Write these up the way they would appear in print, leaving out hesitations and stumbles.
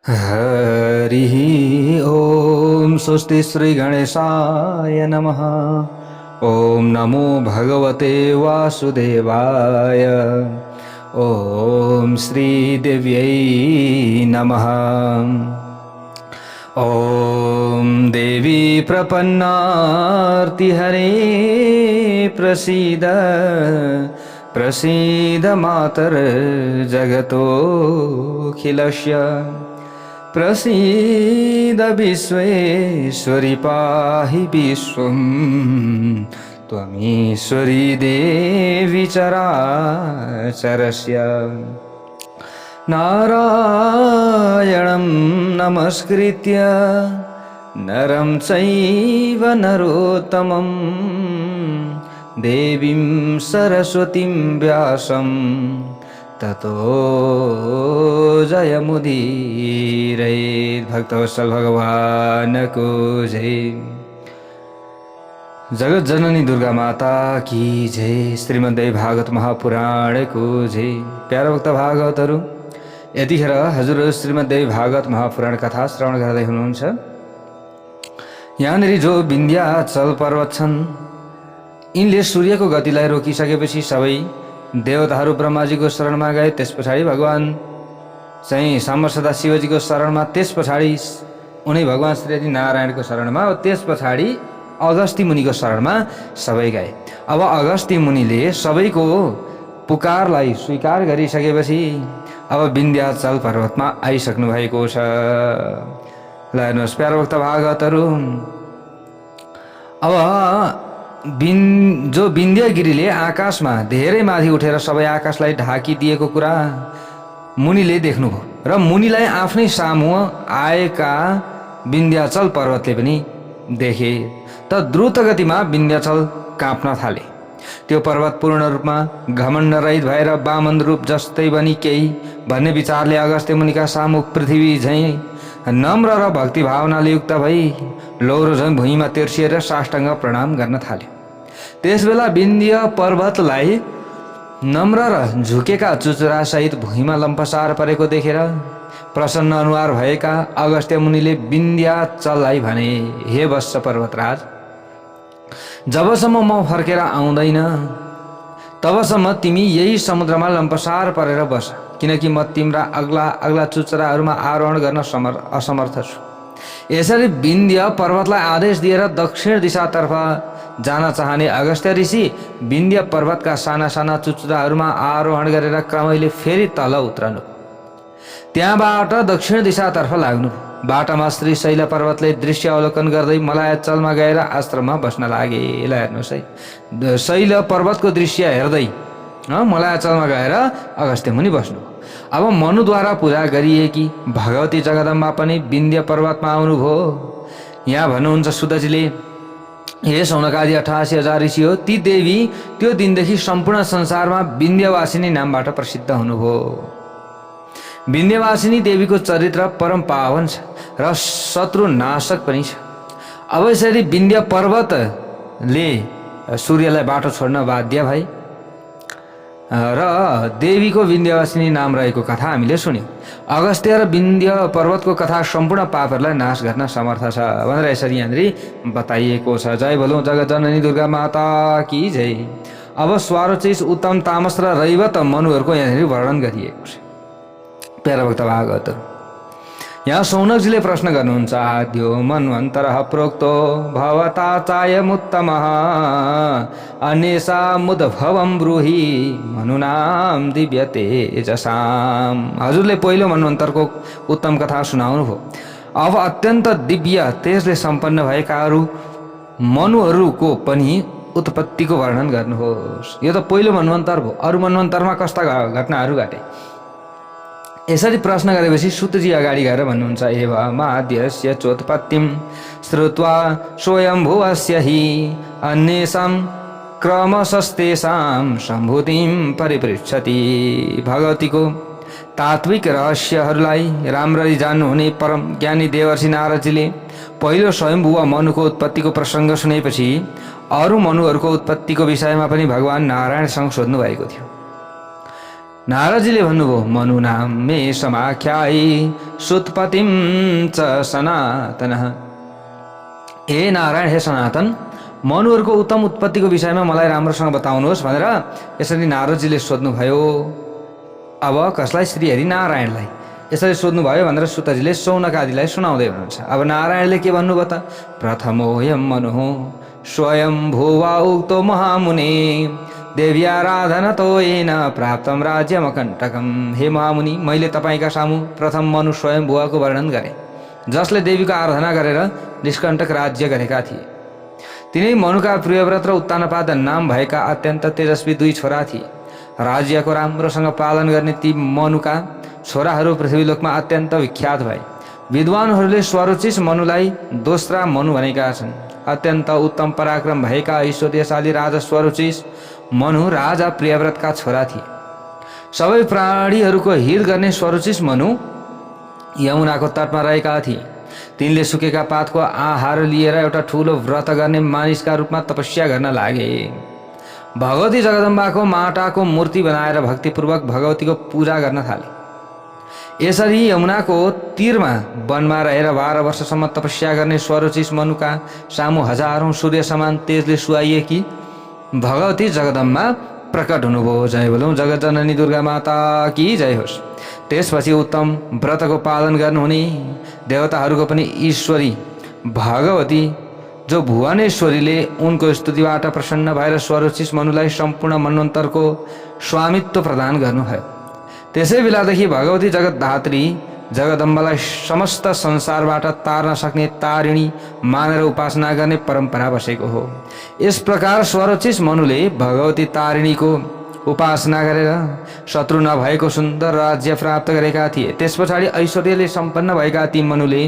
हरिः ॐ स्वस्ति श्री गणेशाय नमः। ॐ नमो भगवते वासुदेवाय। ॐ श्रीदेव्यै नमः। ॐ देवी प्रपन्नार्तिहरे प्रसीद प्रसीद मातर जगतोऽखिलस्य। प्रसीद विश्वेश्वरि पाहि विश्वं। त्वमीश्वरी देवी चराचरस्य। नारायणं नमस्कृत्य नरं चैव नरोत्तमं देवीं सरस्वतीं व्यासं ततो जयमुदीरयेत्। भक्तवत्सल भगवान को जय। जगत जननी दुर्गा माता की जय। श्रीमद्देवी भागवत महापुराण को जय। प्यारा भक्त भागवतहरू, यतिखेर हजुर श्रीमद्देवी भागवत महापुराण कथा श्रवण गर्दै हुनुहुन्छ। यहाँनिर जो विन्ध्याचल पर्वत छन्, यिनले सूर्यको गतिलाई रोकिसकेपछि सबै देवताहरू ब्रह्माजीको शरणमा गए। त्यस पछाडि भगवान चाहिँ सामर्सदा शिवजीको शरणमा, त्यस पछाडि उनी भगवान श्री नारायणको शरणमा, त्यस पछाडि अगस्ती मुनिको शरणमा सबै गए। अब अगस्ती मुनिले सबैको पुकारलाई स्वीकार गरिसकेपछि अब विन्ध्याचल पर्वतमा आइसक्नु भएको छ। ल हेर्नुहोस् प्यारो भक्त भागवतहरू, अब जो विन्ध्यगिरीले आकाशमा धेरै माथि उठेर सबै आकाशलाई ढाकिदिएको कुरा मुनिले देख्नुभयो र मुनिलाई आफ्नै सामु आएका विन्ध्याचल पर्वतले पनि देखे। त द्रुत गतिमा विन्ध्याचल काँप्न थाले। त्यो पर्वत पूर्ण रूपमा घमण्ड रहित भएर वामन रूप जस्तै बनी केही भन्ने विचारले अगस्त्य मुनिका सामु पृथ्वी झैँ नम्र र भक्ति भावनाले युक्त भई लौरो झैँ भुइँमा तेर्सिएर साष्टाङ्ग प्रणाम गर्न थाल्यो। त्यसबेला विन्ध्य पर्वतलाई नम्र र झुकेका चुचुरा सहित भुइँमा लम्पसार परेको देखेर प्रसन्न अनुहार भएका अगस्त्य मुनिले विन्ध्याचललाई भने, हे वत्स पर्वतराज, जबसम्म म फर्केर आउँदैन तबसम्म तिमी यही समुद्रमा लम्पसार परेर बस, किनकि म तिम्रा अग्ला अग्ला चुचुराहरूमा आरोहण गर्न असमर्थ छु। यसरी विन्ध्य पर्वतलाई आदेश दिएर दक्षिण दिशातर्फ जान चाहने अगस्त्य ऋषि विन्ध्य पर्वतका साना साना चुचुराहरूमा आरोहण गरेर क्रमैले फेरि तल उत्रनु। त्यहाँबाट दक्षिण दिशातर्फ लाग्नु। बाटामा श्री शैल पर्वतले दृश्य अवलोकन गर्दै मलायाचलमा गएर आश्रममा बस्न लागे। ल हेर्नुहोस् है, शैल पर्वतको दृश्य हेर्दै मलायाचलमा गएर अगस्त्य मुनि बस्नु। अब मनुद्वारा पूजा गरिएकी भगवती जगदम्बा पनि विन्ध्य पर्वतमा आउनुभयो। यहाँ भन्नुहुन्छ सुदजीले, हे सौनकादि 88,000 ऋषि हो, ती देवी त्यो दिनदेखि सम्पूर्ण संसारमा विन्ध्यवासिनी नामबाट प्रसिद्ध हुनुभयो। विन्ध्यवासिनी देवीको चरित्र परम पावन छ र शत्रु नाशक पनि छ। अब यसरी विन्ध्य पर्वतले सूर्यलाई बाटो छोड्न बाध्य भए र देवीको विन्ध्यवासिनी नाम रहेको कथा हामीले सुन्यौँ। अगस्त्य र विन्ध्य पर्वतको कथा सम्पूर्ण पापहरूलाई नाश गर्न समर्थ छ भनेर यसरी यहाँनिर बताइएको छ। जय बोलौँ जगत जननी दुर्गा माता की जय। अब स्वारोचिस, उत्तम, तामस र रैवत मनुहरूको यहाँनिर वर्णन गरिएको छ। प्यारा भक्त भागवतहरू, यहाँ सौनकजीले प्रश्न गर्नुहुन्छ, आद्यो मन्वन्तरः प्रोक्तो भवता चायमुत्तमः अन्येषामुद्भवं ब्रूहि मनुनाम दिव्य तेजसाम्। हजुरले पहिलो मन्वन्तरको उत्तम कथा सुनाउनुभयो। अब अत्यन्त दिव्य तेजले सम्पन्न भएकाहरू मनुहरूको पनि उत्पत्तिको वर्णन गर्नुहोस्। यो त पहिलो मन्वन्तर भयो, अरू मन्वन्तरमा कस्ता घटनाहरू घटे? यसरी प्रश्न गरेपछि सुतजी अगाडि गएर भन्नुहुन्छ, एवमाद्यस्य चोत्पत्तिं श्रुत्वा स्वयंभुवस्य हि अन्येषां क्रमशस्तेषां सम्भूतिं परिपृच्छति। भगवतीको तात्विक रहस्यहरूलाई राम्ररी जान्नुहुने परम ज्ञानी देवर्षि नारदजीले पहिलो स्वयंभुव मनुको उत्पत्तिको प्रसङ्ग सुनेपछि अरू मनुहरूको उत्पत्तिको विषयमा पनि भगवान नारायणसँग सोध्नु भएको थियो। नारदजीले भन्नुभयो मनु नाम मे समाख्याई सुतपतिम च सनातन। हे नारायण, हे सनातन, मनुहरूको उत्तम उत्पत्तिको विषयमा मलाई राम्रोसँग बताउनुहोस् भनेर यसरी नारदजीले सोध्नुभयो। अब कसलाई? श्री हरि नारायणलाई यसरी सोध्नुभयो भनेर सुतजीले शौनक आदिलाई सुनाउँदै हुनुहुन्छ। अब नारायणले के भन्नुभयो त? प्रथमोऽयं मनुः स्वयं भुवा उक्तो महामुने देव्याराधनतो येन प्राप्तं राज्यमकण्टकम्। हे महामुनि, मैले तपाईँका सामु प्रथम मनु स्वयं भुवाको वर्णन गरेँ, जसले देवीको आराधना गरेर निष्कण्टक राज्य गरेका थिए। तिनै मनुका प्रियव्रत र उत्तानपाद नाम भएका अत्यन्त तेजस्वी दुई छोरा थिए। राज्यको राम्रोसँग पालन गर्ने ती मनुका छोराहरू पृथ्वीलोकमा अत्यन्त विख्यात भए। विद्वानहरूले स्वरुचिस मनुलाई दोस्रा मनु भनेका छन्। अत्यन्त उत्तम पराक्रम भएका ऐश्वर्यशाली राजा स्वरुचिस मनु राजा प्रियव्रतका छोरा थिए। सबै प्राणीहरूको हित गर्ने स्वरुचिस मनु यमुनाको तटमा रहेका थिए। तिनले सुकेका पातको आहार लिएर एउटा ठुलो व्रत गर्ने मानिसका रूपमा तपस्या गर्न लागे। भगवती जगदम्बाको माटाको मूर्ति बनाएर भक्तिपूर्वक भगवतीको पूजा गर्न थाले। यसरी यमुनाको तीरमा वनमा रहेर 12 वर्षसम्म तपस्या गर्ने स्वरुचिस मनुका सामु हजारौं सूर्य समान तेजले सुहाइएकी भगवती जगदम्बा प्रकट हुनुभयो। जय बोलौं जगत जननी दुर्गा माता की जय होस्। त्यसपछि उत्तम व्रतको पालन गर्नुहुने देवताहरूको पनि ईश्वरी भगवती जो भुवनेश्वरीले उनको स्तुतिबाट प्रसन्न भएर स्वरुचिस मनुलाई सम्पूर्ण मन्वन्तरको स्वामित्व प्रदान गर्नुभयो। त्यसै बेलादेखि भगवती जगतधात्री जगदम्बालाई समस्त संसारबाट तार्न सक्ने तारिणी मानेर उपासना गर्ने परम्परा बसेको हो। यस प्रकार स्वरुचिस मनुले भगवती तारिणीको उपासना गरेर शत्रु नभएको सुन्दर राज्य प्राप्त गरेका थिए। त्यस पछाडि ऐश्वर्यले सम्पन्न भएका ती मनुले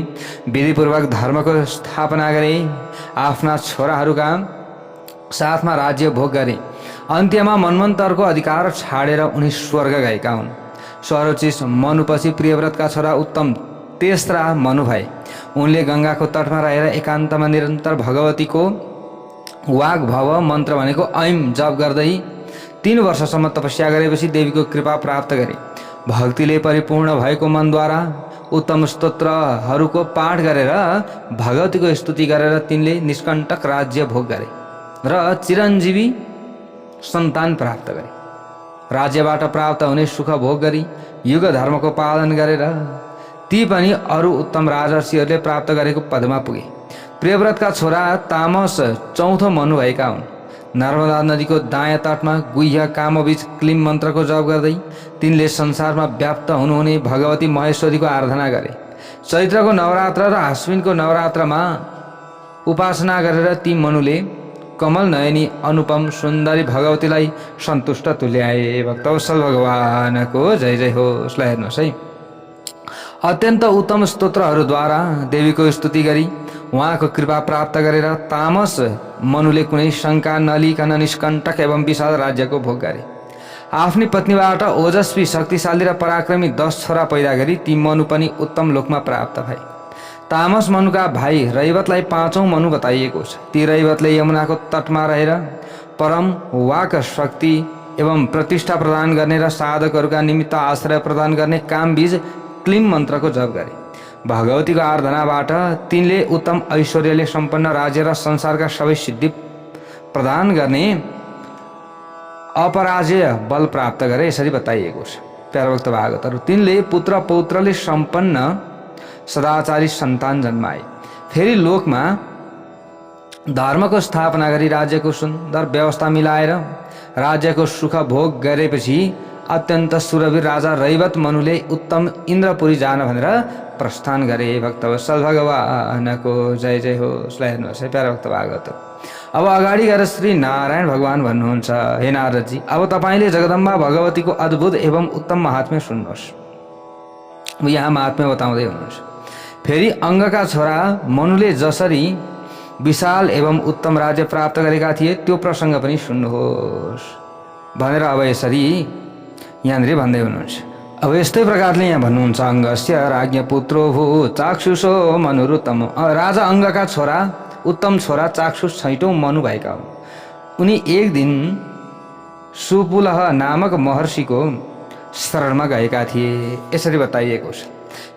विधिपूर्वक धर्मको स्थापना गरे, आफ्ना छोराहरूका साथमा राज्य भोग गरे। अन्त्यमा मन्वन्तरको अधिकार छाडेर उनी स्वर्ग गएका हुन्। स्वरुचिस मनुपछि प्रियव्रतका छोरा उत्तम तेस्रा मनु भए। उनले गंगाको तटमा रहेर एकान्तमा निरन्तर भगवतीको वाग भव मन्त्र भनेको ऐम जप गर्दै 3 वर्षसम्म तपस्या गरेपछि देवीको कृपा प्राप्त गरे। भक्तिले परिपूर्ण भएको मनद्वारा उत्तम स्तोत्रहरूको पाठ गरेर भगवतीको स्तुति गरेर तिनले निष्कण्टक राज्य भोग गरे र चिरञ्जीवी सन्तान प्राप्त गरे। राज्यबाट प्राप्त हुने सुख भोग गरी युग धर्मको पालन गरेर ती पनि अरू उत्तम राजर्षिहरूले प्राप्त गरेको पदमा पुगे। प्रियव्रतका छोरा तामस चौथो मनु भएका हुन्। नर्मदा नदीको दायाँ तटमा गुह्य कामबीज क्लीम मन्त्रको जप गर्दै तिनले संसारमा व्याप्त हुनुहुने भगवती महेश्वरीको आराधना गरे। चैत्रको नवरात्र र आश्विनको नवरात्रमा उपासना गरेर ती मनुले कमल नयनी अनुपम सुन्दरी भगवतीलाई सन्तुष्ट तुल्याए। भक्तवत्सल भगवानको जय जय होस्। ल हेर्नुहोस् है, अत्यन्त उत्तम स्तोत्रहरूद्वारा देवीको स्तुति गरी उहाँको कृपा प्राप्त गरेर तामस मनुले कुनै शङ्का नलिकन निष्कण्टक एवं विशाल राज्यको भोग गरे। आफ्नी पत्नीबाट ओजस्वी शक्तिशाली र पराक्रमी 10 छोरा पैदा गरी ती मनु पनि उत्तम लोकमा प्राप्त भए। तामस मनुका भाइ रैवतलाई 5औं मनु बताइएको छ। ती रैवतले यमुनाको तटमा रहेर परम वाक शक्ति एवं प्रतिष्ठा प्रदान गर्ने र साधकहरूका निमित्त आश्रय प्रदान गर्ने कामबीज क्लीम मन्त्रको जप गरे। भगवतीको आराधनाबाट तिनले उत्तम ऐश्वर्यले सम्पन्न राज्य र संसारका सबै सिद्धि प्रदान गर्ने अपराजय बल प्राप्त गरे। यसरी बताइएको छ। प्यारा भक्त भागवतहरू, तिनले पुत्र पौत्रले सम्पन्न सदाचारी सन्तान जन्माए। फेरि लोकमा धर्मको स्थापना गरी राज्यको सुन्दर व्यवस्था मिलाएर राज्यको सुख भोग गरेपछि अत्यन्त सुरवीर राजा रैवत मनुले उत्तम इन्द्रपुरी जान भनेर प्रस्थान गरे। भक्तवत्सल भगवानको जय जय होस्। हेर्नुहोस् है प्यारा भक्त भागवत, अब अगाडि गएर श्री नारायण भगवान भन्नुहुन्छ, हे नारदजी, अब तपाईँले जगदम्बा भगवतीको अद्भुत एवं उत्तम महात्म्य सुन्नुहोस्। यहाँ महात्म्य बताउँदै हुनुहुन्छ। फेरि अङ्गका छोरा मनुले जसरी विशाल एवं उत्तम राज्य प्राप्त गरेका थिए त्यो प्रसङ्ग पनि सुन्नुहोस् भनेर अब यसरी यहाँनिर भन्दै हुनुहुन्छ। अब यस्तै प्रकारले यहाँ भन्नुहुन्छ, अङ्गस्य राज्ञ पुत्रो भू चाक्षुषो मनुरुत्तम। राजा अङ्गका छोरा उत्तम छोरा चाक्षुष 6औं मनु भएका हुन्। उनी एक दिन सुपुलह नामक महर्षिको शरणमा गएका थिए। यसरी बताइएको छ।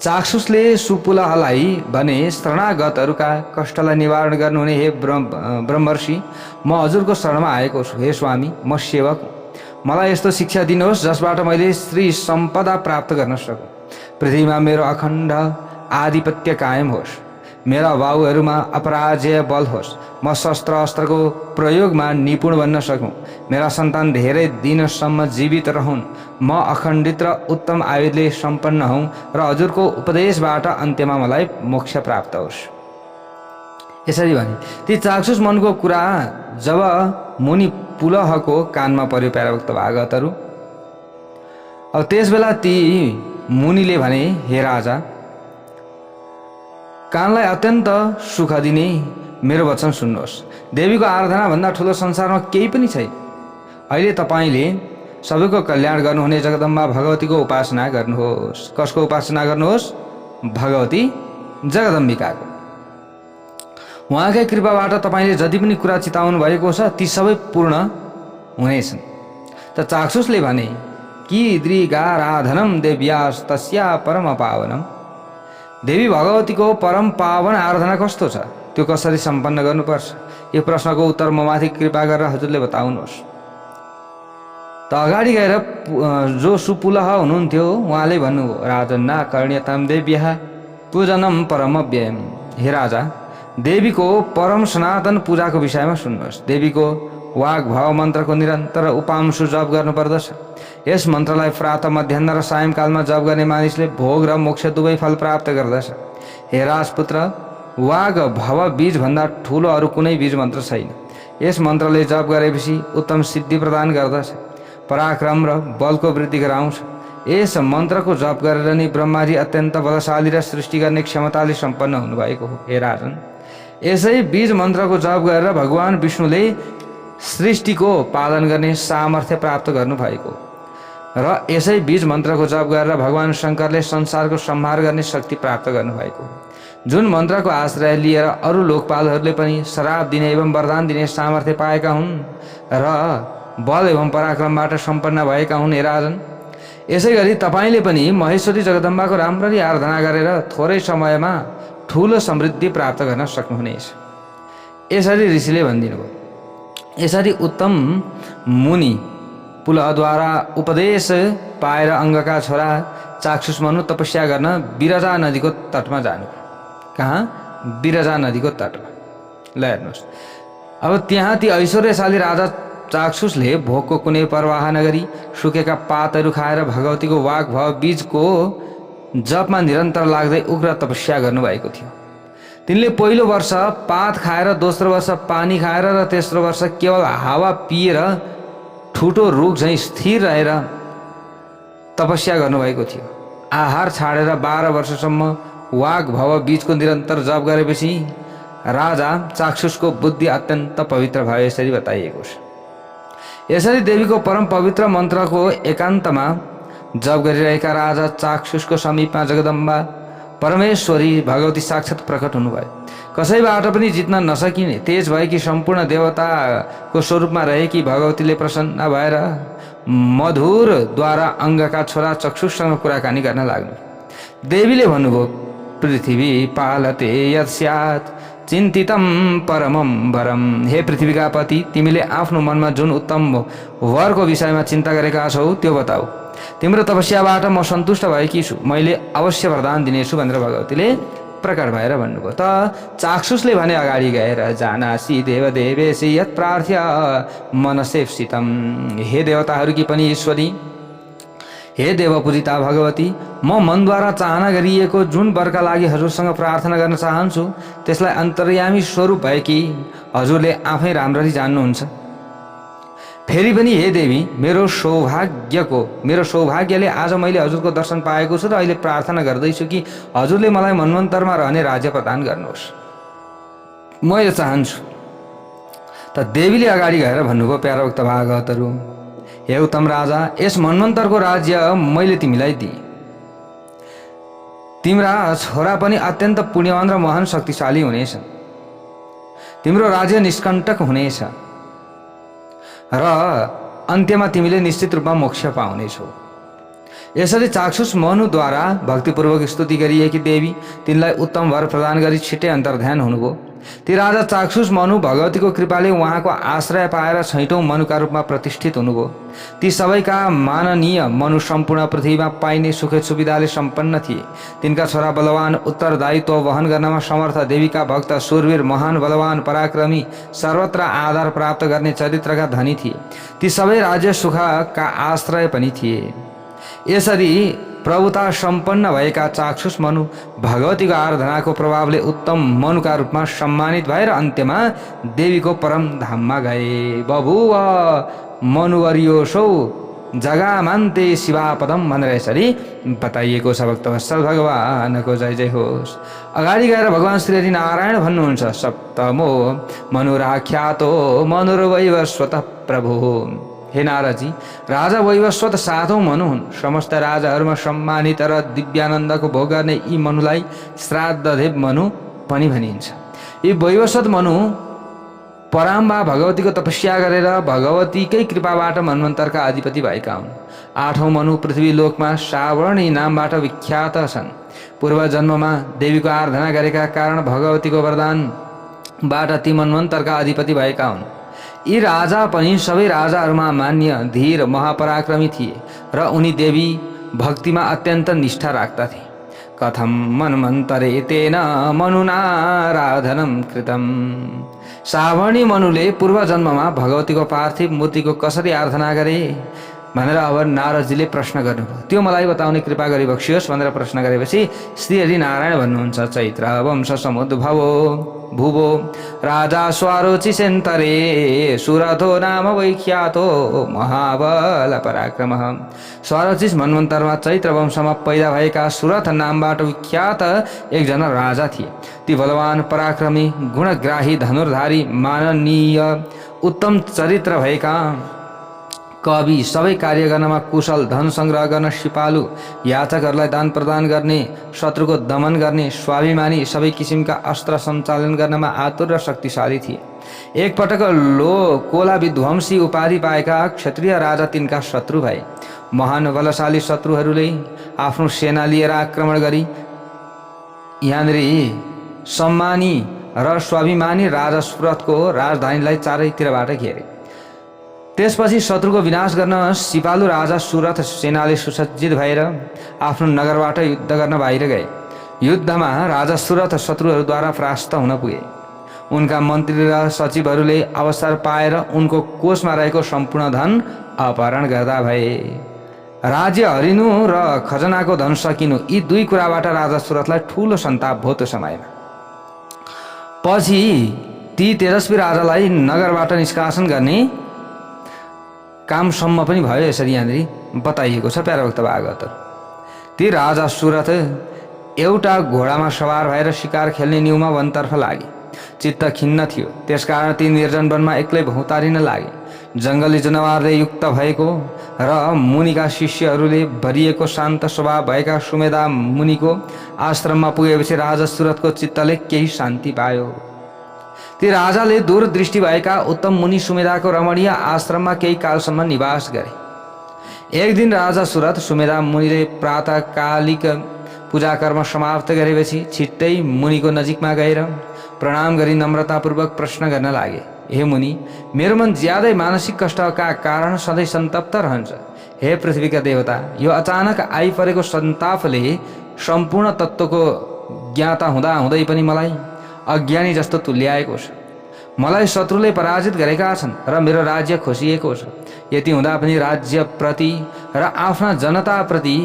चाक्षुषले सुपुलहलाई भने, शरणागतहरूका कष्टलाई निवारण गर्नुहुने हे ब्रह्मर्षि, म हजुरको शरणमा आएको छु। हे स्वामी, म सेवक हुँ। मलाई यस्तो शिक्षा दिनुहोस् जसबाट मैले श्री सम्पदा प्राप्त गर्न सकूँ। पृथ्वीमा मेरो अखण्ड आधिपत्य कायम होस्। मेरा बाहुहरूमा अपराजेय बल होस्। म शस्त्र अस्त्रको प्रयोगमा निपुण बन्न सकूँ। मेरा सन्तान धेरै दिनसम्म जीवित रहन्। म अखण्डित र उत्तम आयुधले सम्पन्न हौँ र हजुरको उपदेशबाट अन्त्यमा मलाई मोक्ष प्राप्त होस्। यसरी भने ती चाक्षुष मनको कुरा जब मुनि पुलहको कानमा पर्यो प्याराभक्त भागवतहरू, अब त्यसबेला ती मुनिले भने, हे राजा, कानलाई अत्यन्त सुख दिने मेरो वचन सुन्नुहोस्। देवीको आराधना भन्दा ठुलो संसारमा केही पनि छैन। अहिले तपाईँले सबैको कल्याण गर्नुहुने जगदम्बा भगवतीको उपासना गर्नुहोस्। कसको उपासना गर्नुहोस्? भगवती जगदम्बिकाको। उहाँकै कृपाबाट तपाईँले जति पनि कुरा चिताउनु भएको छ ती सबै पूर्ण हुनेछन्। त चाक्षुषले भने, कीदृगाराधनम देव्यास तस्या परम पावनम। देवी भगवतीको परम पावन आराधना कस्तो छ, त्यो कसरी सम्पन्न गर्नुपर्छ, यो प्रश्नको उत्तर म माथि कृपा गरेर हजुरले बताउनुहोस्। त अगाडि गएर जो सुपुलह हुनुहुन्थ्यो उहाँले भन्नुभयो, राजन्ना कर्ण्यताम देव्याः पूजनम परम व्ययम। हे राजा, देवीको परम सनातन पूजाको विषयमा सुन्नुहोस्। देवीको वाग भाव मन्त्रको निरन्तर उपांशु जप गर्नुपर्दछ। यस मन्त्रलाई प्रातः मध्याह्न र सायंकालमा जप गर्ने मानिसले भोग र मोक्ष दुवै फल प्राप्त गर्दछ। हे राजपुत्र, वाग भव बीज भन्दा ठुलो अरू कुनै बीज मन्त्र छैन। यस मन्त्रले जप गरेपछि उत्तम सिद्धि प्रदान गर्दछ, पराक्रम र बलको वृद्धि गराउँछ। यस मन्त्रको जप गरेर नै ब्रह्माजी अत्यन्त बलशाली र सृष्टि गर्ने क्षमताले सम्पन्न हुनुभएको हो। हे राजन, यसै बीज मन्त्रको जप गरेर भगवान विष्णुले सृष्टिको पालन गर्ने सामर्थ्य प्राप्त गर्नुभएको र यसै बीज मन्त्रको जप गरेर भगवान शङ्करले संसारको संहार गर्ने शक्ति प्राप्त गर्नुभएको, जुन मन्त्रको आश्रय लिएर अरू लोकपालहरूले पनि श्राप दिने एवं वरदान दिने सामर्थ्य पाएका हुन् र बल एवं पराक्रमबाट सम्पन्न भएका हुन्। हे राजन, यसै गरी तपाईँले पनि महेश्वरी जगदम्बाको राम्ररी आराधना गरेर थोरै समयमा ठुलो समृद्धि प्राप्त गर्न सक्नुहुनेछ। यसरी ऋषिले भनिदिनु भयो। यसरी उत्तम मुनि पुलहद्वारा उपदेश पाएर अङ्गका छोरा चाक्षुष मनु तपस्या गर्न बिरजा नदीको तटमा जानु। कहाँ? बिरजा नदीको तटमा। ल हेर्नुहोस्, अब त्यहाँ ती ऐश्वर्यशाली राजा चाक्षुषले भोकको कुनै परवाह नगरी सुकेका पातहरू खाएर भगवतीको वाग भव बीजको जपमा निरन्तर लाग्दै उग्र तपस्या गर्नुभएको थियो। तिनले पहिलो वर्ष पात खाएर, दोस्रो वर्ष पानी खाएर र तेस्रो वर्ष केवल हावा पिएर ठुटो रुख झैँ स्थिर रहेर तपस्या गर्नुभएको थियो। आहार छाडेर 12 वर्षसम्म वाग भव बीजको निरन्तर जप गरेपछि राजा चाक्षुषको बुद्धि अत्यन्त पवित्र भयो। यसरी बताइएको छ। यसरी देवीको परम पवित्र मन्त्रको एकान्तमा जप गरिरहेका राजा चाक्षुषको समीपमा जगदम्बा परमेश्वरी भगवती साक्षात् प्रकट हुनुभयो। कसैबाट पनि जित्न नसकिने तेज भएकी सम्पूर्ण देवताको स्वरूपमा रहेकी भगवतीले प्रसन्न भएर मधुरद्वारा अङ्गका छोरा चक्षुषसँग कुराकानी गर्न लाग्नु। देवीले भन्नुभयो, पृथ्वी पालते यत् स्यात् चिन्तितम परमम वरम। हे पृथ्वीका पति, तिमीले आफ्नो मनमा जुन उत्तम वरको विषयमा चिन्ता गरेका छौ त्यो बताऊ। तिम्रो तपस्याबाट म सन्तुष्ट भएकी छु, मैले अवश्य वरदान दिनेछु भनेर भगवतीले प्रकट भएर भन्नुभयो। त चाक्षुषले भने अगाडि गएर, जानासी देवदेवेशी यत् प्रार्थ्य मनसेप्सितम। हे देवताहरूकी पनि ईश्वरी, हे देवपूजिता भगवती, म मनद्वारा चाहना गरिएको जुन वरका लागि हजुरसँग प्रार्थना गर्न चाहन्छु त्यसलाई अन्तर्यामी स्वरूप भएकी हजुरले आफै राम्ररी जान्नुहुन्छ। फेरि पनि हे देवी, मेरो सौभाग्यले आज मैले हजुरको दर्शन पाएको छु र अहिले प्रार्थना गर्दैछु कि हजुरले मलाई मन्वन्तरमा रहने राज्य प्रदान गर्नुहोस्। म यो चाहन्छु। त देवीले अगाडि गएर भन्नुभयो, प्यारा भक्त भागवतहरू, हे उत्तम राजा, यस मन्वन्तरको राज्य मैले तिमीलाई दिएँ। तिम्रा छोरा पनि अत्यन्त पुण्यवान र महान शक्तिशाली हुनेछन्। तिम्रो राज्य निष्कण्टक हुनेछ र अन्त्यमा तिमीले निश्चित रूपमा मोक्ष पाउनेछौ। यसरी चाक्षुष मनुद्वारा भक्तिपूर्वक स्तुति गरिएकी देवी तिनलाई उत्तम वर प्रदान गरी छिट्टै अन्तर्ध्यान हुनुभयो। ती राजा चाक्षुष मनु भगवतीको कृपाले उहाँको आश्रय पाएर छैटौँ मनुका रूपमा प्रतिष्ठित हुनुभयो। ती सबैका माननीय मनु सम्पूर्ण पृथ्वीमा पाइने सुख सुविधाले सम्पन्न थिए। तिनका छोरा बलवान, उत्तरदायित्व वहन गर्नमा समर्थ, देवीका भक्त, शूरवीर, महान, बलवान, पराक्रमी, सर्वत्र आधार प्राप्त गर्ने चरित्रका धनी थिए। ती सबै राज्य सुखका आश्रय पनि थिए। यसरी प्रभुता सम्पन्न भएका चाक्षुष मनु भगवतीको आराधनाको प्रभावले उत्तम मनुका रूपमा सम्मानित भएर अन्त्यमा देवीको परम धाममा गए। बभुव मनुवर्योसौ जगामान्ते शिवापदम भनेर यसरी बताइएको छ। भक्तवत्सल भगवानको जय जय होस्। अगाडि गएर भगवान श्री हरि नारायण भन्नुहुन्छ, सप्तमो मनुराख्यातो मनुर्वैवस्वत प्रभु। हे नारदजी, राजा वैवस्वत सातौं मनु हुन्। समस्त राजाहरूमा सम्मानित र दिव्यानन्दको भोग गर्ने यी मनुलाई श्राद्धदेव मनु पनि भनिन्छ। यी वैवस्वत मनु पराम्बा भगवतीको तपस्या गरेर भगवतीकै कृपाबाट मन्वन्तरका अधिपति भएका हुन्। आठौं मनु पृथ्वी लोकमा सावर्णी नामबाट विख्यात छन्। पूर्व जन्ममा देवीको आराधना गरेका कारण भगवतीको वरदानबाट ती मन्वन्तरका अधिपति भएका हुन्। यी राजा पनि सबै राजाहरूमा मान्य, धीर, महापराक्रमी थिए र उनी देवी भक्तिमा अत्यन्त निष्ठा राख्दथे। कथम मन्वन्तरे तेन मनुनाराधनम कृतम। सावर्णी मनुले पूर्व जन्ममा भगवतीको पार्थिव मूर्तिको कसरी आराधना गरे भनेर अब नारदजीले प्रश्न गर्नुभयो। त्यो मलाई बताउने कृपा गरी बक्सियोस् भनेर प्रश्न गरेपछि श्री हरि नारायण भन्नुहुन्छ, चैत्र वंश समुद्भवो भुवो राजा स्वारोचि सेन्तरे सुरथो नाम वैख्यातो महाबल पराक्रम। स्वारोचिस मन्वन्तरमा चैत्र वंशमा पैदा भएका सुरथ नामबाट विख्यात एकजना राजा थिए। ती बलवान, पराक्रमी, गुणग्राही, धनुर्धारी, माननीय, उत्तम चरित्र भएका कवि, सबै कार्य गर्नमा कुशल, धन सङ्ग्रह गर्न सिपालु, याचकहरूलाई दान प्रदान गर्ने, शत्रुको दमन गर्ने, स्वाभिमानी, सबै किसिमका अस्त्र सञ्चालन गर्नमा आतुर र शक्तिशाली थिए। एकपटक कोला विध्वंसी उपाधि पाएका क्षत्रिय राजा तिनका शत्रु भए। महान बलशाली शत्रुहरूले आफ्नो सेना लिएर आक्रमण गरी यहाँनिर सम्मानी र स्वाभिमानी राजा सुरथको राजधानीलाई चारैतिरबाट घेरे। त्यसपछि शत्रुको विनाश गर्न सिपालु राजा सुरथ सेनाले सुसज्जित भएर आफ्नो नगरबाट युद्ध गर्न बाहिर गए। युद्धमा राजा सुरथ शत्रुहरूद्वारा परास्त हुन पुगे। उनका मन्त्री र सचिवहरूले अवसर पाएर उनको कोषमा रहेको सम्पूर्ण धन अपहरण गर्दा भए। राज्य हरिनु र खजनाको धन सकिनु, यी दुई कुराबाट राजा सुरथलाई ठूलो सन्ताप भयो त्यो समयमा। पछि ती तेजस्वी राजालाई नगरबाट निष्कासन गर्ने कामसम्म पनि भयो। यसरी यहाँनिर बताइएको छ प्यारा भक्त भागवत। ती राजा सुरथ एउटा घोडामा सवार भएर शिकार खेल्ने न्युमा वनतर्फ लागे। चित्त खिन्न थियो, त्यसकारण ती निर्जन वनमा एक्लै भौतारिन लागे। जङ्गली जनावरले युक्त भएको र मुनिका शिष्यहरूले भरिएको शान्त स्वभाव भएका सुमेधा मुनिको आश्रममा पुगेपछि राजा सुरथको चित्तले केही शान्ति पायो। ती राजाले दूरदृष्टि भएका उत्तम मुनि सुमेधाको रमणीय आश्रममा केही कालसम्म निवास गरे। एक दिन राजा सुरथ सुमेधा मुनिले प्रातःकालिक पूजा कर्म समाप्त गरेपछि छिट्टै मुनिको नजिकमा गएर प्रणाम गरी नम्रतापूर्वक प्रश्न गर्न लागे, हे मुनि, मेरो मन ज्यादै मानसिक कष्टका कारण सधैँ सन्तप्त रहन्छ। हे पृथ्वीका देवता, यो अचानक आइपरेको सन्तापले सम्पूर्ण तत्त्वको ज्ञाता हुँदा हुँदै पनि मलाई अज्ञानी जस्तो तुल्याएको छ। मलाई शत्रुले पराजित गरेका छन् र मेरो राज्य खोसिएको छ। यति हुँदा पनि राज्यप्रति र आफ्ना जनताप्रति,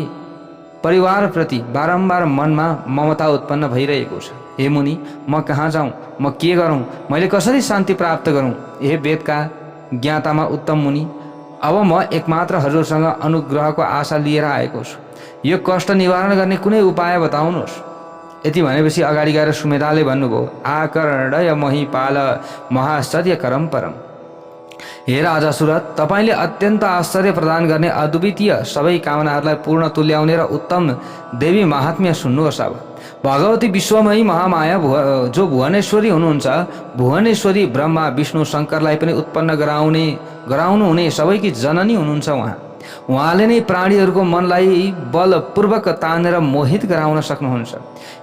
परिवारप्रति बारम्बार मनमा ममता उत्पन्न भइरहेको छ। हे मुनि, म कहाँ जाउँ, म के गरौँ, मैले कसरी शान्ति प्राप्त गरौँ? हे वेदका ज्ञातामा उत्तम मुनि, अब म एकमात्र हजुरसँग अनुग्रहको आशा लिएर आएको छु। यो कष्ट निवारण गर्ने कुनै उपाय बताउनुहोस्। यति भनेपछि अगाडि गएर सुमेधाले भन्नुभयो, आकर्णय महिपाल महाश्चर्यकरम परम। हे राजा सुरथ, तपाईँले अत्यन्त आश्चर्य प्रदान गर्ने अद्वितीय सबै कामनाहरूलाई पूर्ण तुल्याउने र उत्तम देवी महात्म्य सुन्नुहोस्। अब भगवती विश्वमयी महामाया जो भुवनेश्वरी हुनुहुन्छ, भुवनेश्वरी ब्रह्मा विष्णु शङ्करलाई पनि उत्पन्न गराउनुहुने सबैकी जननी हुनुहुन्छ। उहाँ उहाँले नै प्राणीहरूको मनलाई बलपूर्वक तानेर मोहित गराउन सक्नुहुन्छ।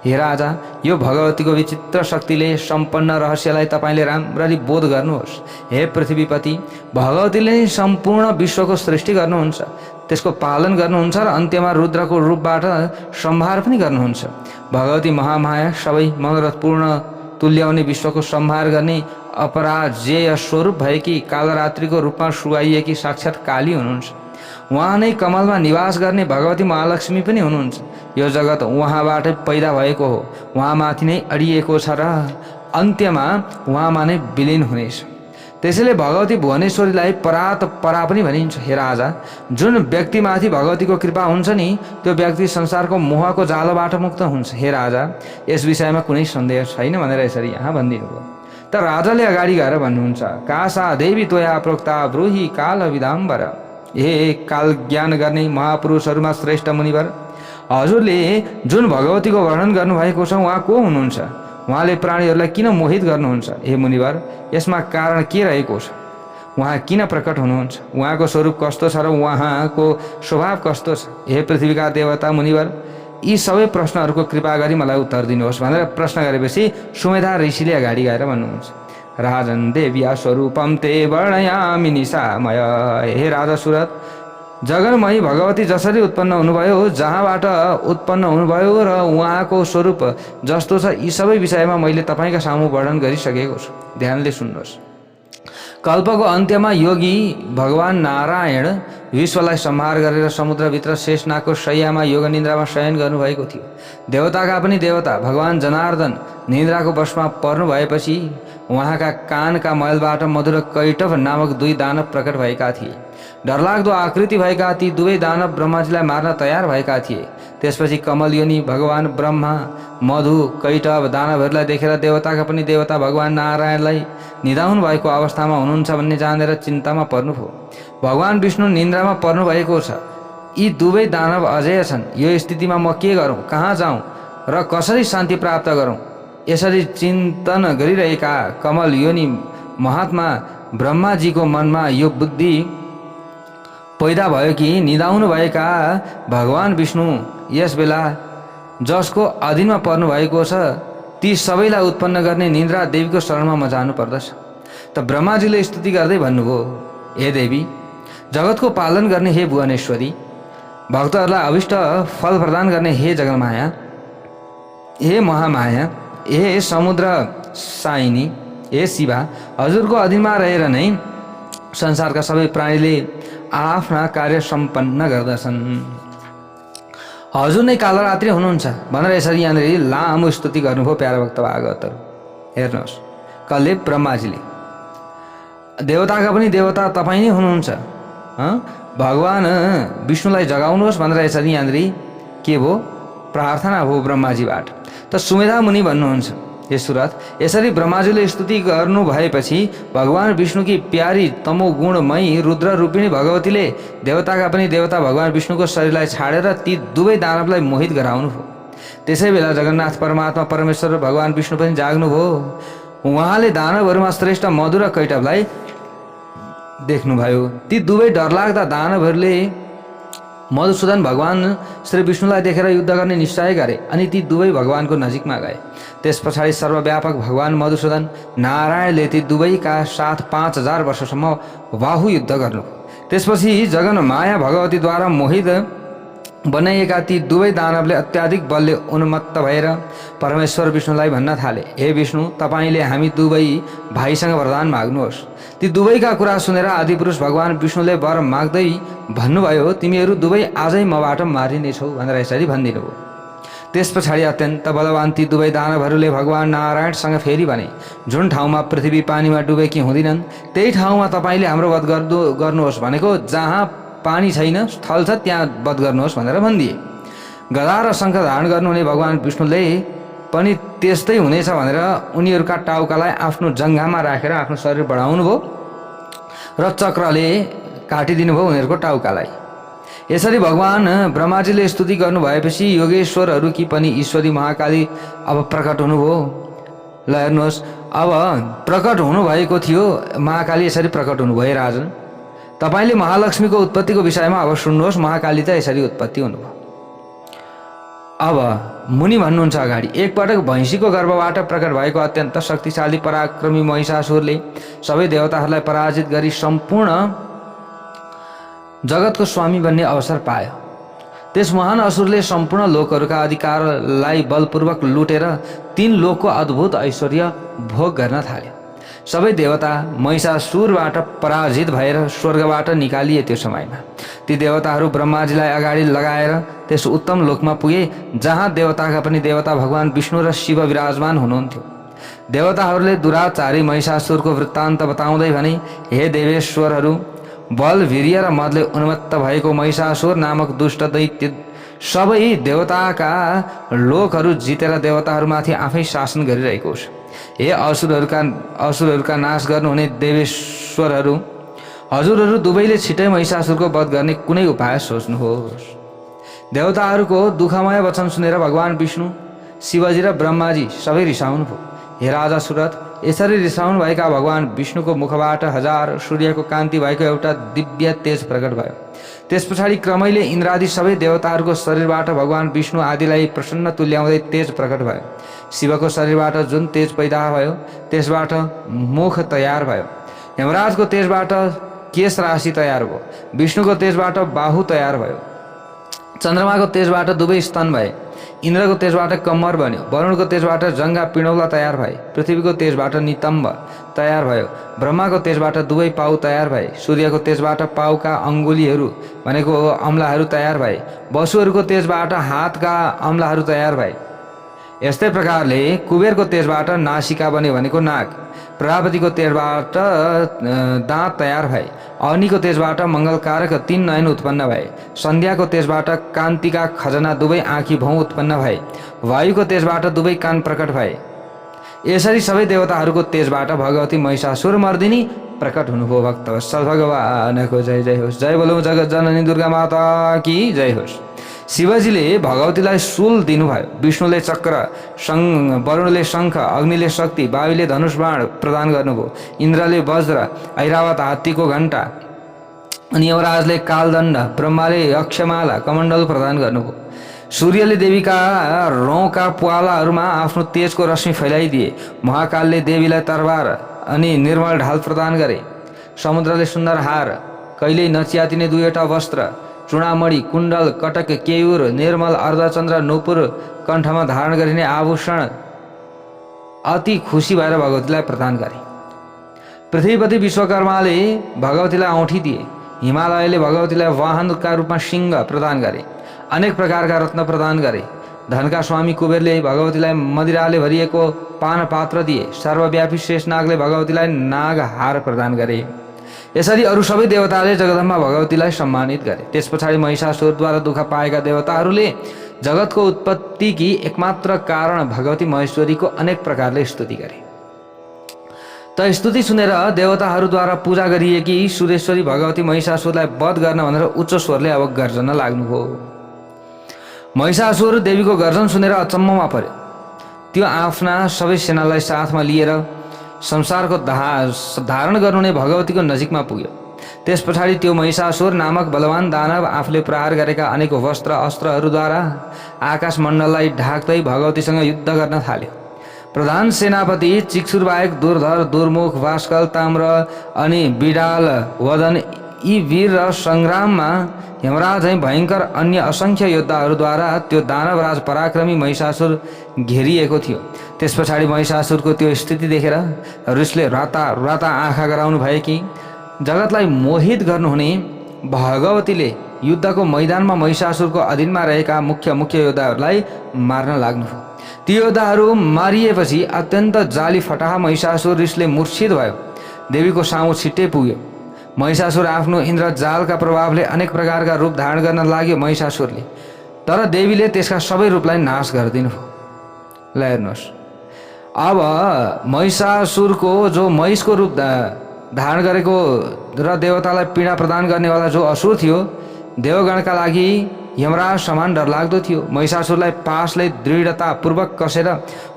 हे राजा, यो भगवतीको विचित्र शक्तिले सम्पन्न रहस्यलाई तपाईँले राम्ररी बोध गर्नुहोस्। हे पृथ्वीपति, भगवतीले नै सम्पूर्ण विश्वको सृष्टि गर्नुहुन्छ, त्यसको पालन गर्नुहुन्छ र अन्त्यमा रुद्रको रूपबाट संहार पनि गर्नुहुन्छ। भगवती महामाया, सबै मनोरथपूर्ण तुल्याउने, विश्वको संहार गर्ने अपराजेय स्वरूप भएकी कालरात्रिको रूपमा सुहाइएकी साक्षात् काली हुनुहुन्छ। उहाँ नै कमलमा निवास गर्ने भगवती महालक्ष्मी पनि हुनुहुन्छ। यो जगत उहाँबाटै पैदा भएको हो, उहाँमाथि नै अडिएको छ र अन्त्यमा उहाँमा नै विलिन हुनेछ। त्यसैले भगवती भुवनेश्वरीलाई परात परा पनि भनिन्छ। हे राजा, जुन व्यक्तिमाथि भगवतीको कृपा हुन्छ नि, त्यो व्यक्ति संसारको मोहको जालबाट मुक्त हुन्छ। हे राजा, यस विषयमा कुनै सन्देह छैन भनेर यसरी यहाँ भनिदिनु भयो। त राजाले अगाडि गएर भन्नुहुन्छ, कासा देवी त्वया प्रोक्ता ब्रूहि काल विदाम्बर। हे काल ज्ञान गर्ने महापुरुषहरूमा श्रेष्ठ मुनिवर, हजुरले जुन भगवतीको वर्णन गर्नुभएको छ, उहाँ को हुनुहुन्छ? उहाँले प्राणीहरूलाई किन मोहित गर्नुहुन्छ? हे मुनिवर, यसमा कारण के रहेको छ? उहाँ किन प्रकट हुनुहुन्छ? उहाँको स्वरूप कस्तो छ र उहाँको स्वभाव कस्तो छ? हे पृथ्वीका देवता मुनिवर, यी सबै प्रश्नहरूको कृपा गरी मलाई उत्तर दिनुहोस् भनेर प्रश्न गरेपछि सुमेधा ऋषिले अगाडि गएर भन्नुहुन्छ, राजन देव्या स्वरूपम ते वर्णयामि निशामय। हे राजा सुरत, जगन्मयी भगवती जसरी उत्पन्न हुनुभयो, जहाँबाट उत्पन्न हुनुभयो र उहाँको स्वरूप जस्तो छ, यी सबै विषयमा मैले तपाईँका सामु वर्णन गरिसकेको छु। ध्यानले सुन्नुहोस्। कल्पको अन्त्यमा योगी भगवान नारायण विश्वलाई संहार गरेर समुद्रभित्र शेषनागको शय्यामा योग निन्द्रामा शयन गर्नुभएको थियो। देवताका पनि देवता भगवान जनार्दन निन्द्राको वशमा पर्नु भएपछि उहाँका कानका मैलबाट मधुर कैटभ नामक दुई दानव प्रकट भएका थिए। डरलाग्दो आकृति भएका ती दुवै दानव ब्रह्माजीलाई मार्न तयार भएका थिए। त्यसपछि कमलयोनी भगवान ब्रह्मा मधु कैटभ दानवहरूलाई देखेर देवताका पनि देवता भगवान नारायणलाई निदाउनु भएको अवस्थामा हुनुहुन्छ भन्ने जानेर चिन्तामा पर्नुभयो। भगवान विष्णु निन्द्रामा पर्नु भएको छ। यी दुवै दानव अजय छन्। यो स्थितिमा म के गरौँ, कहाँ जाउँ र कसरी शान्ति प्राप्त गरौँ? यसरी चिन्तन गरिरहेका कमल योनी महात्मा ब्रह्माजीको मनमा यो बुद्धि पैदा भयो कि निदाउनु भएका भगवान विष्णु यस बेला जसको अधीनमा पर्नु भएको छ, ती सबैलाई उत्पन्न गर्ने निन्द्रा देवीको शरणमा म जानु पर्दछ। त ब्रह्माजीले स्तुति गर्दै भन्नुभयो, हे देवी, जगतको पालन गर्ने हे भुवनेश्वरी, भक्तहरूलाई अभिष्ट फल प्रदान गर्ने हे जगन्माया, हे महामाया, हे समुद्र साइनी, हे शिवा, हजुरको अधीनमा रहेर नै संसारका सबै प्राणीले आफ्ना कार्य सम्पन्न गर्दछन्। हजुर नै कालरात्रि हुनुहुन्छ भनेर यसरी यहाँनिर लामो स्तुति गर्नुभयो प्यारा भक्त भागवतहरू। हेर्नुहोस्, कल्ले ब्रह्माजीले, देवताका पनि देवता तपाईँ नै हुनुहुन्छ, भगवान विष्णुलाई जगाउनुहोस् भनेर यसरी यहाँनिर के भयो, प्रार्थना हो ब्रह्माजीबाट। त सुमेधा मुनि भन्नुहुन्छ, हे सुरथ, यसरी ब्रह्माजीले स्तुति गर्नु भएपछि भगवान विष्णुकी प्यारी तमोगुणमयी रुद्र रूपिणी भगवतीले देवताका पनि देवता भगवान विष्णुको शरीरलाई छाडेर ती दुवै दानवलाई मोहित गराउनु भयो। त्यसै बेला जगन्नाथ परमात्मा परमेश्वर र भगवान विष्णु पनि जाग्नुभयो। उहाँले दानवहरूमा श्रेष्ठ मधु र कैटभलाई देख्नुभयो। ती दुवै डरलाग्दा दानवहरूले मधुसूदन भगवान श्री विष्णुलाई देखेर युद्ध गर्ने निश्चय गरे अनि ती दुवै भगवानको नजिकमा गए। त्यस पछाडि सर्वव्यापक भगवान मधुसूदन नारायणले ती दुवैका साथ 5000 वर्षसम्म बाहु युद्ध गर्नु। त्यसपछि जगन माया भगवतीद्वारा मोहित बनाइएका ती दुवै दानवले अत्याधिक बलले उन्मत्त भएर परमेश्वर विष्णुलाई भन्न थाले, हे विष्णु, तपाईँले हामी दुवै भाइसँग वरदान माग्नुहोस्। ती दुवैका कुरा सुनेर आदिपुरुष भगवान विष्णुले वर माग्दै भन्नुभयो, तिमीहरू दुवै आजै मबाट मारिनेछौ भनेर यसरी भनिदिनु भयो। त्यस पछाडि अत्यन्त बलवान ती दुवै दानवहरूले भगवान नारायणसँग फेरि भने, जुन ठाउँमा पृथ्वी पानीमा डुबेकी हुँदिनन् त्यही ठाउँमा तपाईँले हाम्रो वध गर्नुहोस् भनेको, जहाँ पानी छैन स्थल छ त्यहाँ वध गर्नुहोस् भनेर भनिदिए। गदा र शङ्ख धारण गर्नुहुने भगवान विष्णुले पनि त्यस्तै हुनेछ भनेर उनीहरूका टाउकालाई आफ्नो जङ्घामा राखेर आफ्नो शरीर बढाउनु भयो र चक्रले काटिदिनु भयो उनीहरूको टाउकालाई। यसरी भगवान ब्रह्माजीले स्तुति गर्नु भएपछि योगेश्वरहरूकी पनि ईश्वरी महाकाली अब प्रकट हुनुभयो। ल हेर्नुहोस्, अब प्रकट हुनुभएको थियो महाकाली, यसरी प्रकट हुनुभयो राजन। तपाईँले महालक्ष्मीको उत्पत्तिको विषयमा अब सुन्नुहोस्। महाकाली त यसरी उत्पत्ति हुनुभयो। अब मुनि भन्नुहुन्छ अगाडि, एकपटक भैँसीको गर्भबाट प्रकट भएको अत्यन्त शक्तिशाली पराक्रमी महिषासुरले सबै देवताहरूलाई पराजित गरी सम्पूर्ण जगतको स्वामी बन्ने अवसर पायो। त्यस महान असुरले सम्पूर्ण लोकहरूका अधिकारलाई बलपूर्वक लुटेर 3 लोकको अद्भुत ऐश्वर्य भोग गर्न थाल्यो। सबै देवता महिषासुरबाट पराजित भएर स्वर्गबाट निकालिए। त्यो समयमा ती देवताहरू ब्रह्माजीलाई अगाडि लगाएर त्यस उत्तम लोकमा पुगे जहाँ देवताका पनि देवता भगवान विष्णु र शिव विराजमान हुनुहुन्थ्यो। देवताहरूले दुराचारी महिषासुरको वृत्तान्त बताउँदै भने, हे देवेश्वरहरू, बल वीर्य र मदले उन्मत्त भएको महिषासुर नामक दुष्ट दैत्य सबै देवताका लोकहरू जितेर देवताहरूमाथि आफै शासन गरिरहेको छ। हे असुरहरूका नाश गर्नुहुने देवेश्वरहरू, हजुरहरू दुवैले छिटै महिषासुरको वध गर्ने कुनै उपाय सोच्नुहोस्। देवताहरूको दुःखमय वचन सुनेर भगवान विष्णु, शिवजी र ब्रह्माजी सबै रिसाउनु भयो। हे राजा सुरथ, यसरी रिसाउनु भएका भगवान विष्णुको मुखबाट 1000 सूर्यको कान्ति भएको एउटा दिव्य तेज प्रकट भयो। त्यस पछाडि क्रमैले इन्द्रादि सबै देवताहरूको शरीरबाट भगवान विष्णु आदिलाई प्रसन्न तुल्याउँदै तेज प्रकट भयो। शिवको शरीरबाट जुन तेज पैदा भयो त्यसबाट मुख तयार भयो। यमराजको तेजबाट केश राशि तयार भयो। विष्णुको तेजबाट बाहु तयार भयो। चन्द्रमाको तेजबाट दुवै स्तन भए। इन्द्रको तेजबाट कम्मर बन्यो। वरुणको तेजबाट जङ्गा पिणौला तयार भए। पृथ्वीको तेजबाट नितम्ब तयार भयो। ब्रह्माको तेजबाट दुवै पाउ तयार भए। सूर्यको तेजबाट पाउका अङ्गुलीहरू भनेको अम्लाहरू तयार भए। वसुहरूको तेजबाट हातका अम्लाहरू तयार भए। यस्तै प्रकारले कुबेरको तेजबाट नासिका बन्यो भनेको नाक। प्रजापतिको तेजबाट दाँत तयार भए। अग्निको तेजबाट मङ्गलकारक 3 नयन उत्पन्न भए। सन्ध्याको तेजबाट कान्तिका खजना दुवै आँखी भौँ उत्पन्न भए। वायुको तेजबाट दुवै कान प्रकट भए। यसरी सबै देवताहरूको तेजबाट भगवती महिषासुर मर्दिनी प्रकट हुनुभयो। भक्तवत्सल भगवानको जय जय होस्। जय बोलौँ जगत जननी दुर्गा माता की जय होस्। शिवजीले भगवतीलाई शूल दिनुभयो। विष्णुले चक्र, वरुणले शङ्ख, अग्निले शक्ति, वायुले धनुष बाण प्रदान गर्नुभयो। इन्द्रले वज्र, ऐरावत हात्तीको घण्टा अनि यमराजले कालदण्ड, ब्रह्माले अक्षमाला कमण्डल प्रदान गर्नुभयो। सूर्यले देवीका रौँका प्वालाहरूमा आफ्नो तेजको रश्मि फैलाइदिए। महाकालले देवीलाई तरबार अनि निर्मल ढाल प्रदान गरे। समुद्रले सुन्दर हार, कहिल्यै नच्यातिने 2वटा वस्त्र, चूडामणि, कुण्डल, कटक, केयूर, निर्मल, अर्धचन्द्र, नुपुर, कण्ठमा धारण गरिने आभूषण अति खुसी भएर भगवतीलाई प्रदान गरे। पृथ्वीपति विश्वकर्माले भगवतीलाई औँठी दिए। हिमालयले भगवतीलाई वाहनका रूपमा सिंह प्रदान गरे। अनेक प्रकारका रत्न प्रदान गरे। धनका स्वामी कुबेरले भगवतीलाई मदिराले भरिएको पान पात्र दिए। सर्वव्यापी शेषनागले भगवतीलाई नाग हार प्रदान गरे। यसरी अरू सबै देवताले जगदम्बा भगवतीलाई सम्मानित गरे। त्यस पछाडि महिषासुरद्वारा दुःख पाएका देवताहरूले जगतको उत्पत्तिकी एकमात्र कारण भगवती महेश्वरीको अनेक प्रकारले स्तुति गरे। त स्तुति सुनेर देवताहरूद्वारा पूजा गरिएकी सुरेश्वरी भगवती महिषासुरलाई वध गर्न भनेर उच्च स्वरले अब गर्जन लाग्नुभयो। महिषासुर देवीको गर्जन सुनेर अचम्ममा पर्यो। त्यो आफ्ना सबै सेनालाई साथमा लिएर संसारको धारण गर्नुहुने भगवतीको नजिकमा पुग्यो। त्यस पछाडि त्यो महिषासुर नामक बलवान दानव आफूले प्रहार गरेका अनेक वस्त्र अस्त्रहरूद्वारा आकाशमण्डललाई ढाक्दै भगवतीसँग युद्ध गर्न थाल्यो। प्रधान सेनापति चिक्सुरबाहेक दुर्धर, दुर्मुख, भास्कल, ताम्र अनि बिडाल वदन यी वीर र सङ्ग्राममा यमराज झैँ भयङ्कर अन्य असङ्ख्य योद्धाहरूद्वारा त्यो दानवराज पराक्रमी महिषासुर घेरिएको थियो। त्यस पछाडि महिषासुरको त्यो स्थिति देखेर रिसले राता राता आँखा गराउनु भयो कि जगतलाई मोहित गर्नुहुने भगवतीले युद्धको मैदानमा महिषासुरको अधीनमा रहेका मुख्य योद्धाहरूलाई मार्न लाग्नुभयो। ती योद्धाहरू मारिएपछि अत्यन्त जाली फटाहा महिषासुर रिसले मूर्छित भयो। देवीको सामु छिट्टै पुग्यो। महिषासुर आफ्नो इन्द्रजालका प्रभावले अनेक प्रकारका रूप धारण गर्न लाग्यो महिषासुरले। तर देवीले त्यसका सबै रूपलाई नाश गरिदिनु भयो। ल हेर्नुहोस्, अब महिषासुरको जो महिषको रूप धारण गरेको र देवतालाई पीडा प्रदान गर्नेवाला जो असुर थियो, देवगणका लागि यमराज समान डरलाग्दो थियो। महिषासुरलाई पासले दृढतापूर्वक कसेर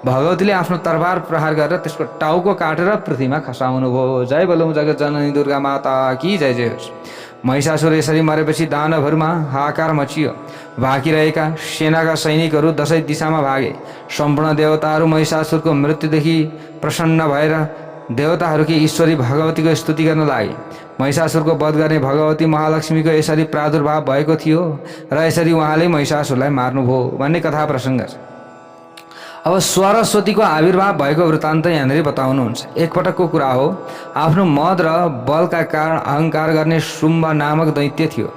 भगवतीले आफ्नो तरबार प्रहार गरेर त्यसको टाउको काटेर पृथ्वीमा खसाउनु भयो। जय बोलौँ जगत जननी दुर्गा माता की जय जय होस्। महिषासुर यसरी मरेपछि दानवहरूमा हाहाकार मचियो। बाँकी रहेका सेनाका सैनिकहरू दसैँ दिशामा भागे। सम्पूर्ण देवताहरू महिषासुरको मृत्युदेखि प्रसन्न भएर देवताहरूकी ईश्वरी भगवतीको स्तुति गर्न लागे। महिषासुरको वध गर्ने भगवती महालक्ष्मीको यसरी प्रादुर्भाव भएको थियो र यसरी उहाँले महिषासुरलाई मार्नुभयो भन्ने कथा प्रसङ्ग छ। अब सरस्वतीको आविर्भाव भएको वृत्तान्त यहाँनिर बताउनुहुन्छ। एकपटकको कुरा हो, आफ्नो मद र बलका कारण अहङ्कार गर्ने शुम्भ नामक दैत्य थियो।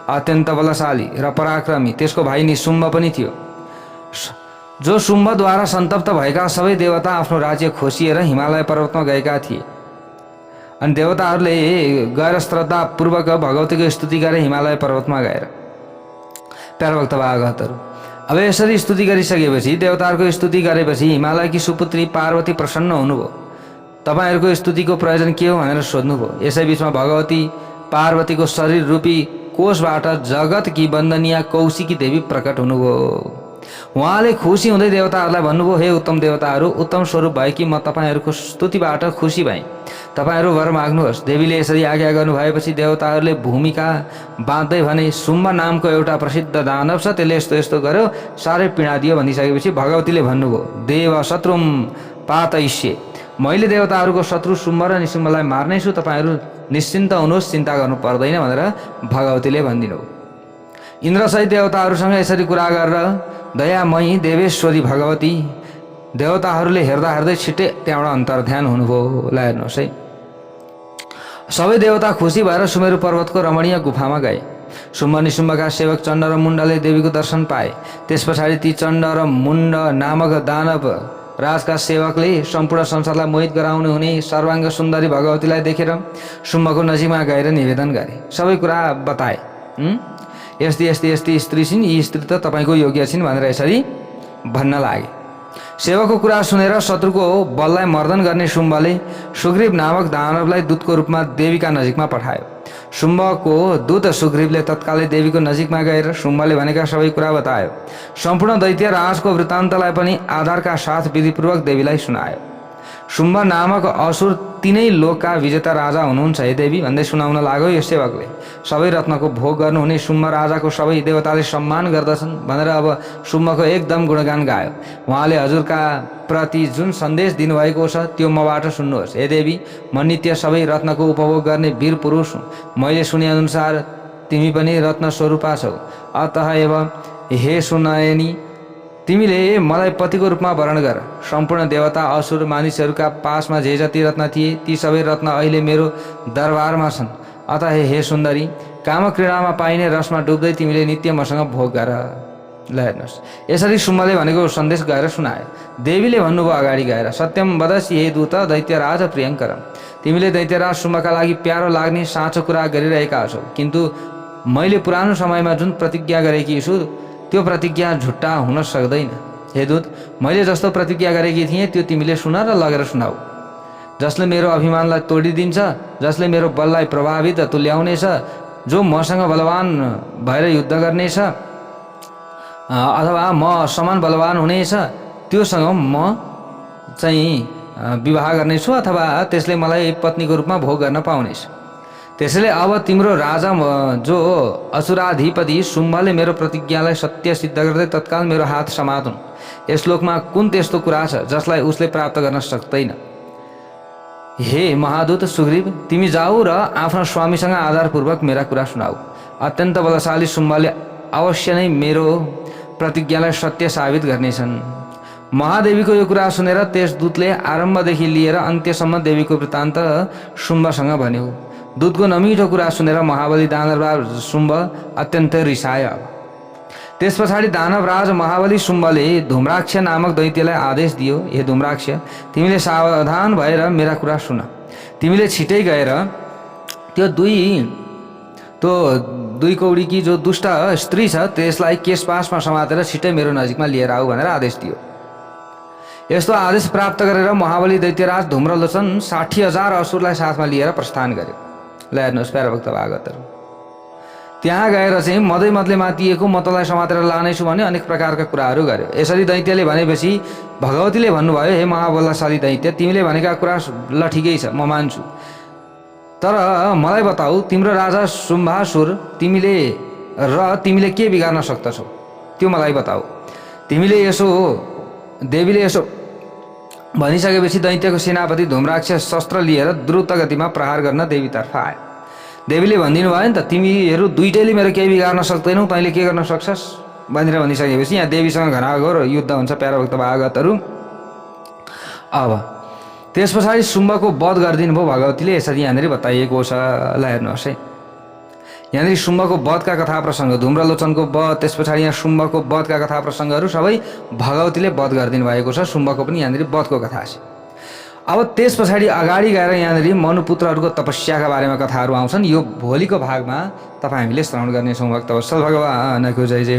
अत्यन्त बलशाली र पराक्रमी त्यसको भाइ निशुम्भ पनि थियो। जो शुम्भद्वारा सन्तप्त भएका सबै देवता आफ्नो राज्य खोसिएर हिमालय पर्वतमा गएका थिए। अनि देवताहरूले गएर श्रद्धापूर्वक भगवतीको स्तुति गरे हिमालय पर्वतमा गएर। प्यारा भक्त भागवतहरू, अब यसरी स्तुति गरिसकेपछि देवताहरूको स्तुति गरेपछि हिमालयकी सुपुत्री पार्वती प्रसन्न हुनुभयो। तपाईँहरूको स्तुतिको प्रयोजन के हो भनेर सोध्नुभयो। यसैबीचमा भगवती पार्वतीको शरीर रूपी कोषबाट जगतकी वन्दनीय कौशिकी देवी प्रकट हुनुभयो। उहाँले खुसी हुँदै देवताहरूलाई भन्नुभयो, हे उत्तम देवताहरू, उत्तम स्वरूप भएकी म तपाईँहरूको स्तुतिबाट खुसी भएँ। तपाईँहरू वर माग्नुहोस्। देवीले यसरी आज्ञा गर्नुभएपछि देवताहरूले भूमिका बाँध्दै भने, शुम्भ नामको एउटा प्रसिद्ध दानव छ, त्यसले यस्तो यस्तो गर्यो, साह्रै पीडा दियो भनिसकेपछि भगवतीले भन्नुभयो, देव शत्रुम पातयिष्ये, मैले देवताहरूको शत्रु शुम्भ र निशुम्भलाई मार्नेछु, तपाईँहरू निश्चिन्त हुनुहोस्, चिन्ता गर्नु पर्दैन भनेर भगवतीले भनिदिनु। इन्द्रसहित देवताहरूसँग यसरी कुरा गरेर दयामयी देवेश्वरी भगवती देवताहरूले हेर्दा हेर्दै छिट्टै त्यहाँबाट अन्तर्ध्यान हुनुभयो। ल हेर्नुहोस् है, सबै देवता खुसी भएर सुमेरु पर्वतको रमणीय गुफामा गए। शुम्भ निशुम्भका सेवक चण्ड र मुण्डले देवीको दर्शन पाए। त्यस पछाडि ती चण्ड र मुण्ड नामक दानव राजका सेवकले सम्पूर्ण संसारलाई मोहित गराउनु हुने सर्वाङ्ग सुन्दरी भगवतीलाई देखेर शुम्भको नजिकमा गएर निवेदन गरे। सबै कुरा बताए। यस्ती यस्ती यस्ती स्त्री छिन्, यी स्त्री त तपाईँको योग्य छिन् भनेर यसरी भन्न लागे। सेवकको कुरा सुनेर शत्रुको बललाई मर्दन गर्ने शुम्भले सुग्रीव नामक दानवलाई दूतको रूपमा देवीका नजिकमा पठायो। शुम्भको दूत सुग्रीवले तत्कालै देवीको नजिकमा गएर शुम्भले भनेका सबै कुरा बतायो। सम्पूर्ण दैत्य राजको वृत्तान्तलाई पनि आधारका साथ विधिपूर्वक देवीलाई सुनायो। शुम्भ नामक असुर तीनै लोकका विजेता राजा हुनुहुन्छ हे देवी भन्दै सुनाउन लाग्यो यो सेवकले। सबै रत्नको भोग गर्नुहुने शुम्भ राजाको सबै देवताले सम्मान गर्दछन् भनेर अब शुम्भको एकदम गुणगान गायो। उहाँले हजुरका प्रति जुन सन्देश दिनुभएको छ त्यो मबाट सुन्नुहोस्। हे देवी, म नित्य सबै रत्नको उपभोग गर्ने वीर पुरुष हुँ। मैले सुनेअनुसार तिमी पनि रत्न स्वरूपा छौ। अतः एवं हे सुनयनी, तिमीले मलाई पतिको रूपमा वर्ण गर। सम्पूर्ण देवता असुर मानिसहरूका पासमा जे जति रत्न थिए ती सबै रत्न अहिले मेरो दरबारमा छन्। अतः हे सुन्दरी, कामक्रीडामा पाइने रसमा डुब्दै तिमीले नित्य मसँग भोग गर। ल हेर्नुहोस्, यसरी शुम्भले भनेको सन्देश गएर सुनायो। देवीले भन्नुभयो अगाडि गएर, सत्यम वदसि हे दूत दैत्यराज प्रियङ्करम, तिमीले दैत्यराज शुम्भका लागि प्यारो लाग्ने साँचो कुरा गरिरहेका छौ। किन्तु मैले पुरानो समयमा जुन प्रतिज्ञा गरेकी छु त्यो प्रतिज्ञा झुट्टा हुन सक्दैन। हे दूत, मैले जस्तो प्रतिज्ञा गरेकी थिएँ त्यो तिमीले सुन र लगेर सुनाऊ। जसले मेरो अभिमानलाई तोडिदिन्छ, जसले मेरो बललाई प्रभावित तुल्याउनेछ, जो मसँग बलवान भएर युद्ध गर्नेछ अथवा म समान बलवान हुनेछ, त्योसँग म चाहिँ विवाह गर्नेछु अथवा त्यसले मलाई पत्नीको रूपमा भोग गर्न पाउनेछ। त्यसैले अब तिम्रो राजा जो असुराधिपति शुम्भले मेरो प्रतिज्ञालाई सत्य सिद्ध गर्दै तत्काल मेरो हात समातुन्। यस लोकमा कुन त्यस्तो कुरा छ जसलाई उसले प्राप्त गर्न सक्दैन। हे महादूत सुग्रीव, तिमी जाऊ र आफ्ना स्वामीसँग आधारपूर्वक मेरा कुरा सुनाऊ। अत्यन्त बलशाली शुम्भले अवश्य नै मेरो प्रतिज्ञालाई सत्य साबित गर्नेछन्। महादेवीको यो कुरा सुनेर त्यस दूतले आरम्भदेखि लिएर अन्त्यसम्म देवीको वृत्तान्त शुम्भसँग भन्यो। दूतको नमिठो कुरा सुनेर महाबली दानवराज शुम्भ अत्यन्तै रिसायो। त्यस पछाडि दानवराज महाबली शुम्भले धूम्राक्ष नामक दैत्यलाई आदेश दियो, हे धूम्राक्ष, तिमीले सावधान भएर मेरा कुरा सुन। तिमीले छिटै गएर त्यो दुई कौडीकी जो दुष्ट स्त्री छ त्यसलाई केशपासमा समातेर छिटै मेरो नजिकमा लिएर आऊ भनेर आदेश दियो। यस्तो आदेश प्राप्त गरेर महाबली दैत्यराज धूम्रलोचन 60,000 असुरलाई साथमा लिएर प्रस्थान गर्यो। ल हेर्नुहोस् प्यारा भक्त भागवतहरू, त्यहाँ गएर चाहिँ मदैमतले मातिएको म तँलाई समातेर लानेछु भने अनेक प्रकारका कुराहरू गर्यो। यसरी दैत्यले भनेपछि भगवतीले भन्नुभयो, हे महाबलशाली दैत्य, तिमीले भनेका कुरा ल ठिकै छ, म मान्छु, तर मलाई बताऊ तिम्रो राजा शुम्भासुर तिमीले के बिगार्न सक्दछौ त्यो मलाई बताऊ। तिमीले यसो देवीले यसो भनिसकेपछि दैत्यको सेनापति धूम्राक्ष शस्त्र लिएर द्रुत गतिमा प्रहार गर्न देवीतर्फ आयो। देवीले भनिदिनु भयो नि त, तिमीहरू दुइटैले मेरो केही बिगार्न सक्दैनौ, तैँले के गर्न सक्छस् भनेर भनिसकेपछि यहाँ देवीसँग घनाघोर युद्ध हुन्छ प्यारोभक्त भागवतहरू। अब त्यस पछाडि शुम्भको वध गरिदिनु भयो भगवतीले, यसरी यहाँनिर बताइएको छ। ल हेर्नुहोस् है, यहाँनिर शुम्भको वधका कथा प्रसङ्ग, धूम्रलोचनको वध, त्यस पछाडि यहाँ शुम्भको वधका कथा प्रसङ्गहरू सबै भगवतीले वध गरिदिनु भएको छ। शुम्भको पनि यहाँनिर वधको कथा छ। अब त्यस पछाडि अगाडि गएर यहाँनिर मनुपुत्रहरूको तपस्याका बारेमा कथाहरू आउँछन्। यो भोलिको भागमा तपाईँ हामीले श्रवण गर्नेछौँ। भक्तवत्सल भगवानको जय जय।